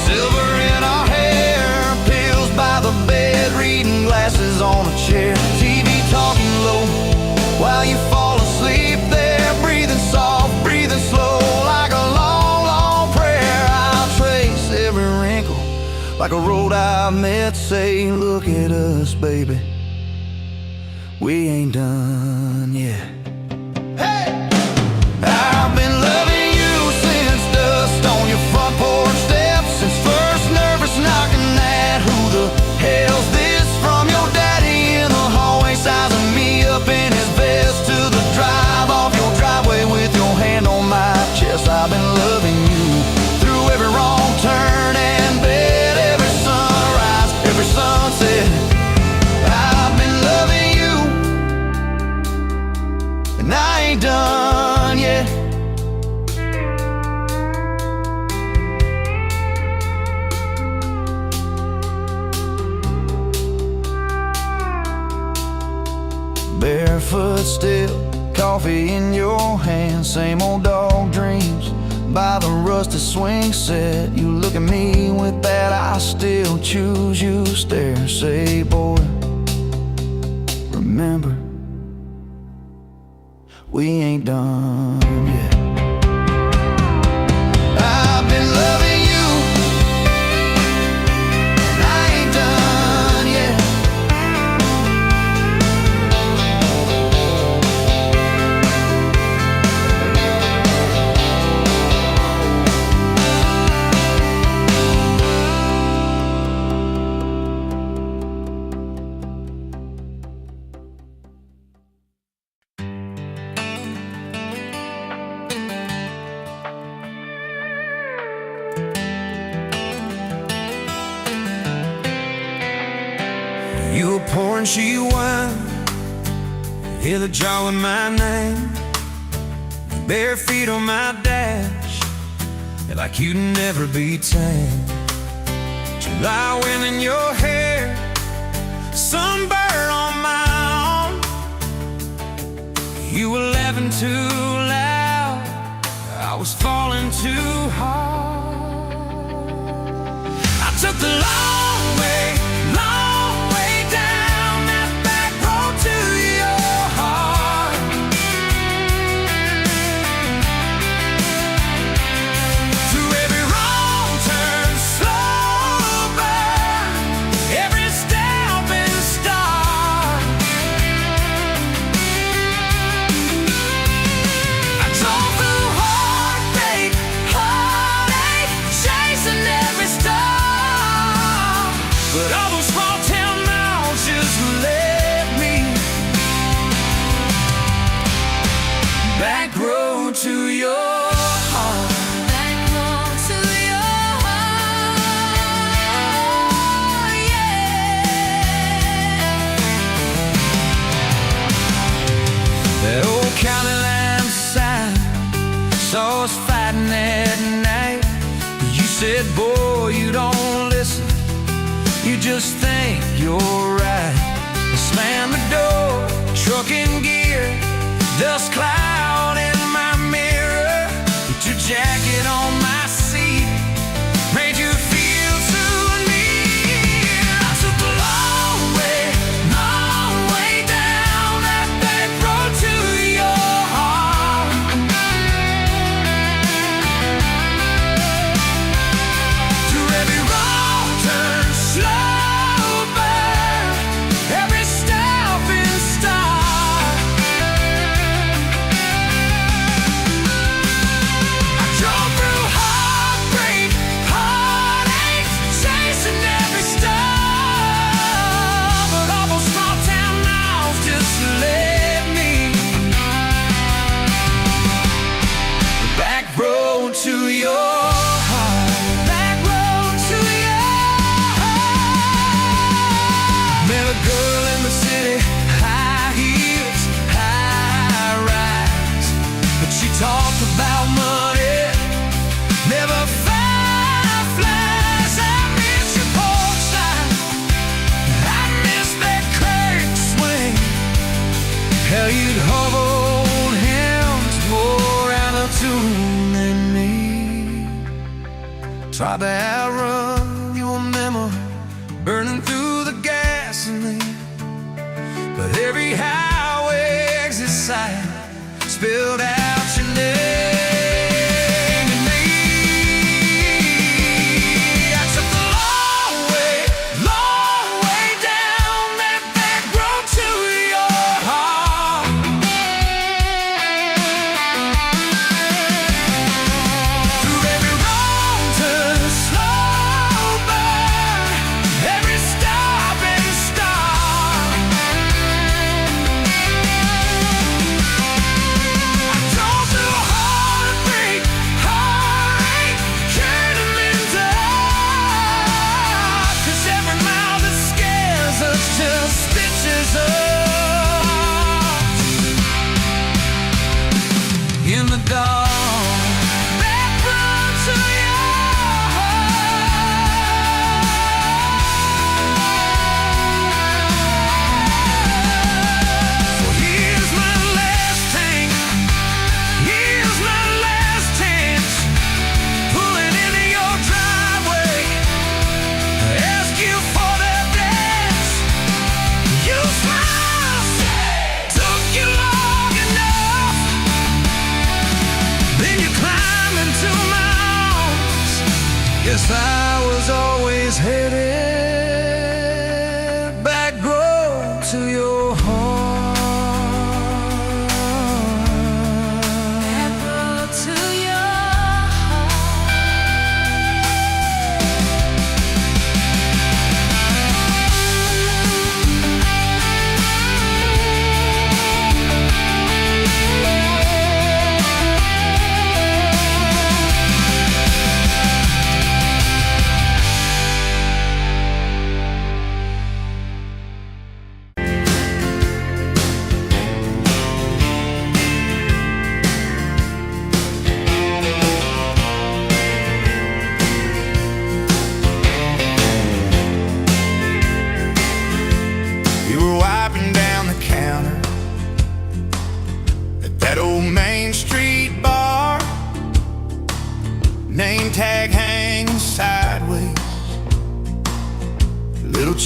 silver in our hair, pills by the bed, reading glasses on a chair, TV talking low while you fall asleep there, breathing soft, breathing slow, like a long, long prayer. I'll trace every wrinkle like a road I've met. Say, look at us, baby, we ain't done yet. Hey! I've been loving you since dust on your front porch steps, since first nervous knocking at who the hell's this, from your daddy in the hallway sizing me up in his vest, to the drive off your driveway with your hand on my chest. I've been loving you through every wrong turn and bed, every sunrise, every sunset. I've been loving you, and I ain't done yet. Barefoot still, coffee in your hand, same old dog dreams by the rusted swing set. You look at me with that I still choose you stare. Say, boy, remember, we ain't done yet. I've been loving you, and I ain't done yet. You were pouring cheap wine, hear the jar with my name, bare feet on my dash, like you'd never be tamed. July wind in your hair, sunburn on my arm. You were laughing too loud, I was falling too hard. I took the long way down that back road to your heart. Through every wrong turn, slow burn, every step and start. I drove through heartache, chasing every star. But all those small town miles just led me back road to your heart. Back road to your heart, yeah. That old county line sign saw us fighting that night. You said, boy, you don't listen, you just think you're right. I slammed the door, truck in gear, dust cloud in my mirror. Put your jacket on my seat, made you feel so near. I took the long way down that back road to your heart. Through every wrong turn, slow burn, every step and start. I drove through heartbreak, heartache, chasing every star. But all those small town miles just led me back road to your heart. Back road to your heart. Met a girl in the city, high heels, high rise. But she talked about money, never fireflies. I miss your porch light, I miss that curtain swing. How you'd hold hands more out of tune than me. Tried to outrun your memory, burning through the gasoline. But every highway exit sign spilled out your name and me. I took the long way down that back road to your heart. Through every wrong turn, slow burn, every stop and start. I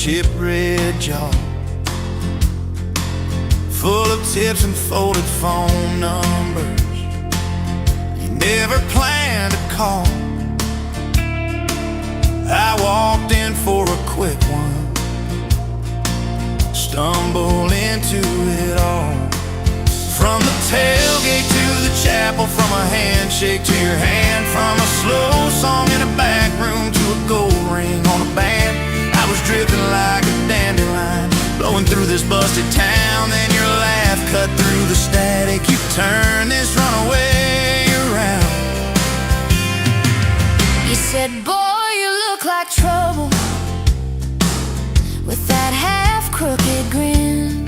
chip red jaw, full of tips and folded phone numbers you never planned to call. I walked in for a quick one, stumbled into it all. From the tailgate to the chapel, from a handshake to your hand, from a slow song in a back room to a gold ring on a band. I was drifting like a dandelion, blowing through this busted town. Then your laugh cut through the static. You turned this runaway around. You said, boy, you look like trouble, with that half-crooked grin.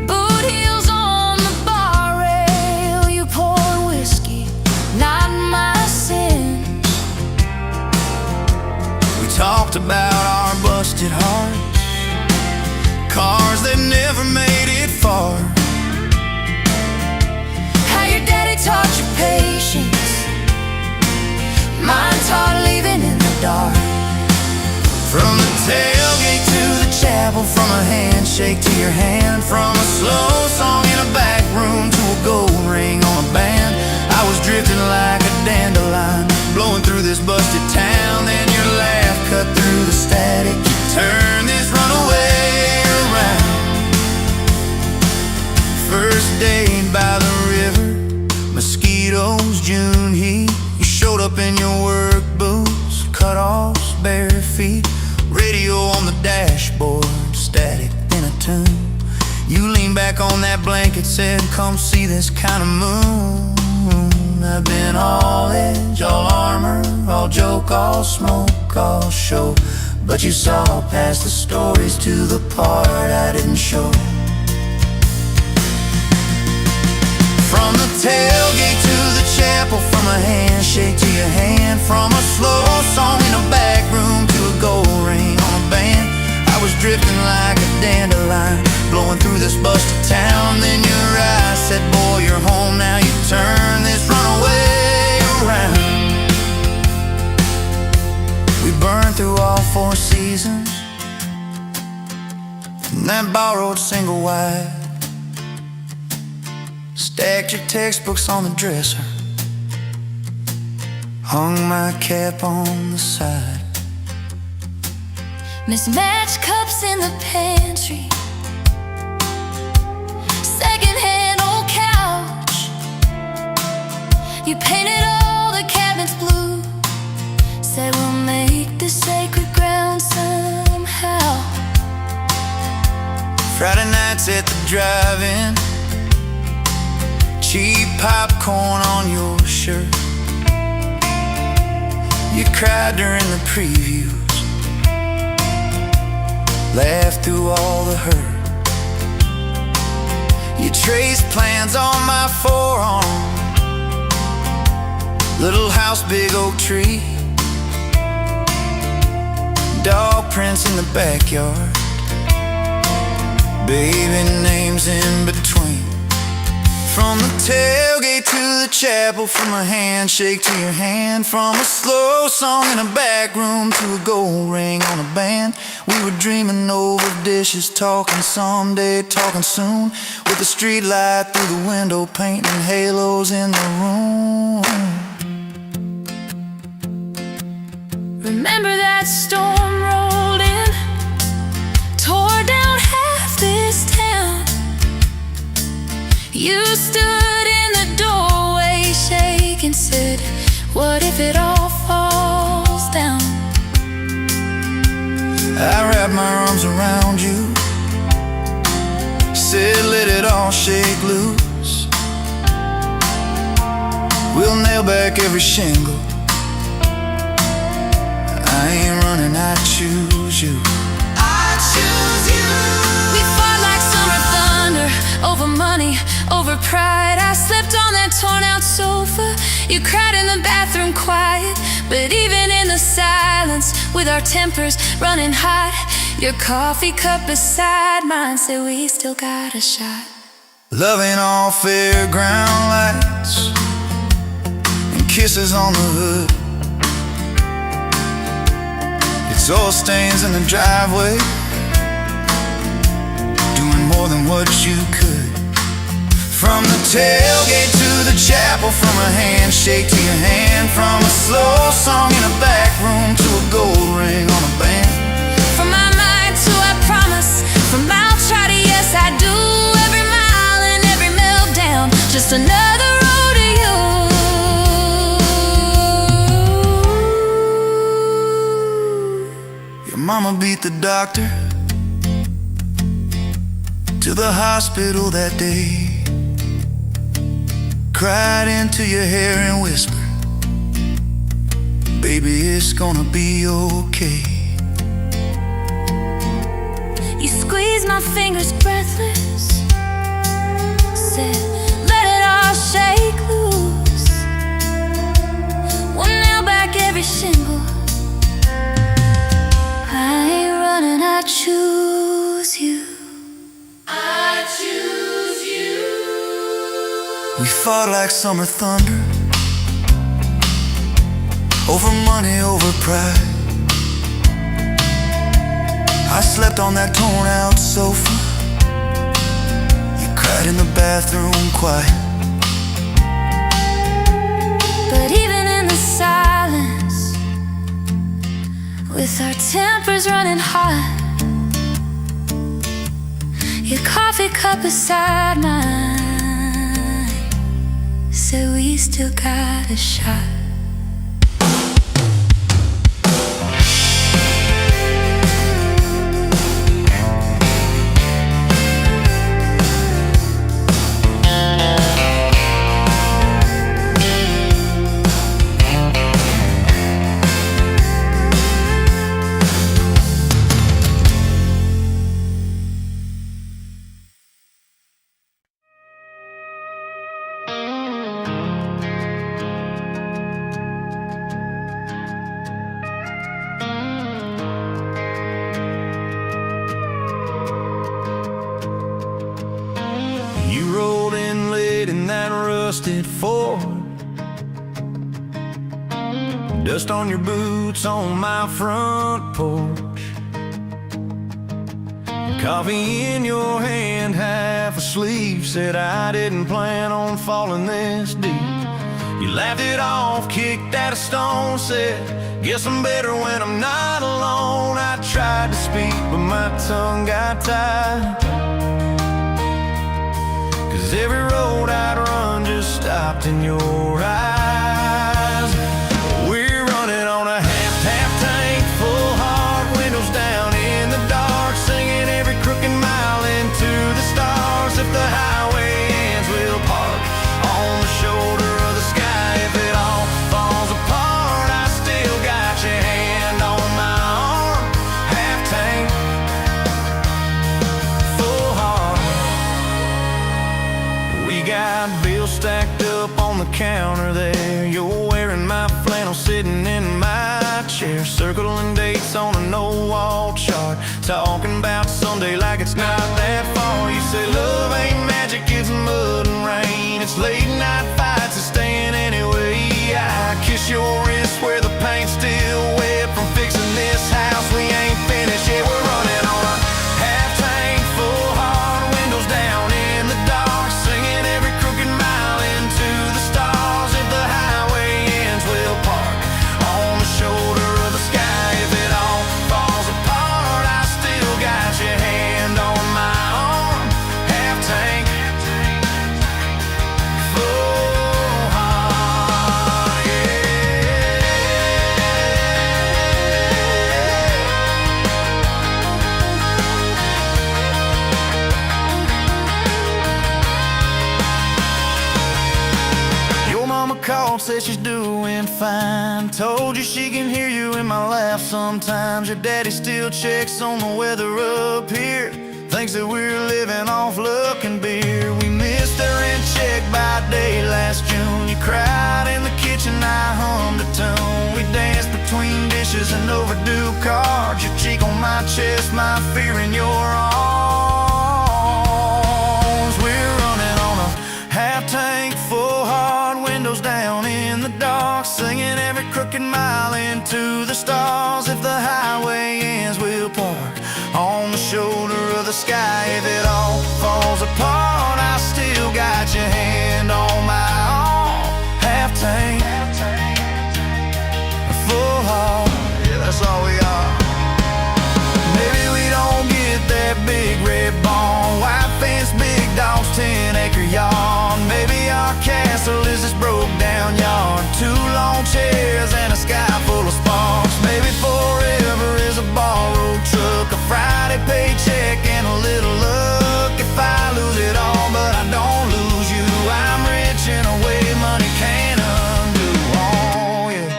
Boot heels on the bar rail, you pour whiskey, not my sins. We talked about our busted hearts, cars that never made it far, How your daddy taught you patience, mine taught leaving in the dark. from the tailgate to the chapel, from a handshake to your hand, from a slow song in a back room to a gold ring on a band. I was drifting like a dandelion, blowing through this busted town. Then your laugh cut through the static. You turned this runaway around. First date by the river, mosquitoes, June heat. You showed up in your work boots, cut-offs, bare feet, radio on the dashboard, static in a tune. You leaned back on that blanket, said, come see this kind of moon. I've been all edge, all armor, all joke, all smoke, all show, but you saw past the stories to the part I didn't show. From the tailgate to the chapel, from a handshake to your hand, from a slow song in a back room to a gold ring on a band. I was drifting like a dandelion, blowing through this busted town. Then your eyes said, boy, you're home now. You turn this runaway around. We burned through all 4 seasons in that borrowed single wide. Stacked your textbooks on the dresser, hung my cap on the side. Mismatched cups in the pantry, secondhand old couch. You painted all the cabinets blue, said we'll make this sacred ground somehow. Friday nights at the drive-in, cheap popcorn on your shirt. You cried during the previews, laughed through all the hurt. You traced plans on my forearm, little house, big oak tree, dog prints in the backyard, baby names in between. From the tailgate to the chapel, from a handshake to your hand, from a slow song in a back room to a gold ring on a band. We were dreaming over dishes, talking someday, talking soon, with the street light through the window, painting halos in the room. Remember that storm rolled in, tore down half this town. You stood in the doorway, shaking, said, what if it all falls down? I wrapped my arms around you, said let it all shake loose. We'll nail back every shingle, I ain't running, I choose you. I choose you. We fought like summer thunder, over money, over pride. I slept on that torn out sofa, you cried in the bathroom quiet. But even in the silence, with our tempers running hot, your coffee cup beside mine said we still got a shot. Loving all fairground lights and kisses on the hood. It soil stains in the driveway, doing more than what you could. From the tailgate to the chapel, from a handshake to your hand, from a slow song in a back room to a gold ring on a band. From my mind to I promise, from I'll try to yes I do, every mile and every meltdown, just another road to you. Your mama beat the doctor to the hospital that day, cried into your hair and whispered, baby, it's gonna be okay. You squeezed my fingers breathless, said let it all shake loose. We'll nail back every shingle. I ain't running, I choose you. I choose you. We fought like summer thunder, over money, over pride. I slept on that torn out sofa, you cried in the bathroom quiet. But even in the silence, with our tempers running hot, your coffee cup beside mine said we still got a shot. You rolled in late in that rusted Ford, dust on your boots on my front porch, coffee in your hand, half asleep, said I didn't plan on falling this deep. You laughed it off, kicked at a stone, said guess I'm better when I'm not alone. I tried to speak but my tongue got tied, 'cause every road I'd run just stopped in your eyes. We're running on a half tank, full hard, windows down in the dark, singing every crooked mile into the stars. If the highway ends, we'll park on the shoulder of the sky. If it all falls apart, I still got your hand on my arm. Half tank, full hard. We got bills stacked up on the counter there. You're wearing my flannel, sitting in my chair, circling dates on a no-wall chart, talking about Sunday like it's not that far. You say love ain't magic, it's mud and rain, it's late night fights and staying anyway. I kiss your wrist where the paint's still wet from fixing this house. We ain't finished yet. We're running on a half tank, full hard, windows down in the dark, singing every crooked mile into the stars. If the highway ends, we'll park on the shoulder of the sky. If it all falls apart, I still got your hand on my arm. Half tank, full heart, yeah. Your mama called, said she's doing fine, told you she can hear you in my laugh sometimes. Your daddy still checks on the weather up here, thinks that we're living off luck and beer. We missed our rent check by day last June. You cried in the kitchen, I hummed a tune. We danced between dishes and overdue cards, your cheek on my chest, my fear in your arms. We're running on a half tank, full hard, windows down in the dark, singing every crooked mile into the stars. If the highway chairs and a sky full of sparks. Maybe forever is a borrowed truck, a Friday paycheck and a little luck. If I lose it all but I don't lose you, I'm rich in a way money can't undo. Oh yeah.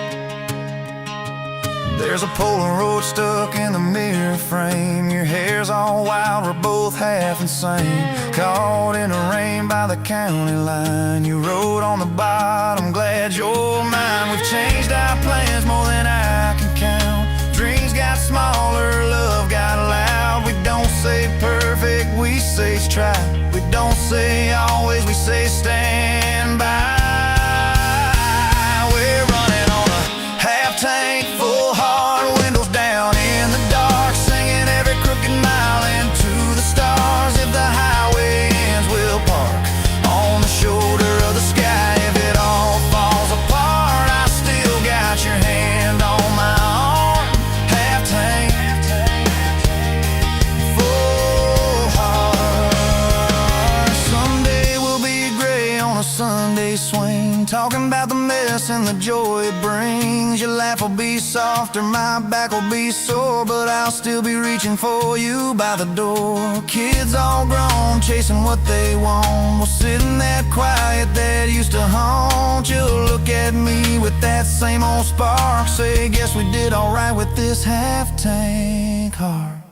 There's a Polaroid stuck in the mirror frame. Your hair's all wild, we're both half insane. Caught in the rain by the county line. You wrote on the bottom, glad you're mine. We've changed our plans more than I can count. Dreams got smaller, love got loud. We don't say perfect, we say try. We don't say always, we say stand by. We're running on a half tank, full heart, windows down in the dark, singing every crooked mile into the stars. If the highway ends, we'll park on the shoulder of the sky. If it all falls apart, I still got your hand on my arm. Half tank, full heart. Someday we'll be gray on a Sunday swing, talking about the mess and the joy it brings. Your laugh will be softer, my back will be sore, but I'll still be reaching for you by the door. Kids all grown, chasing what they want. We'll sit in that quiet that used to haunt you. Look at me with that same old spark, say, guess we did alright with this half tank heart.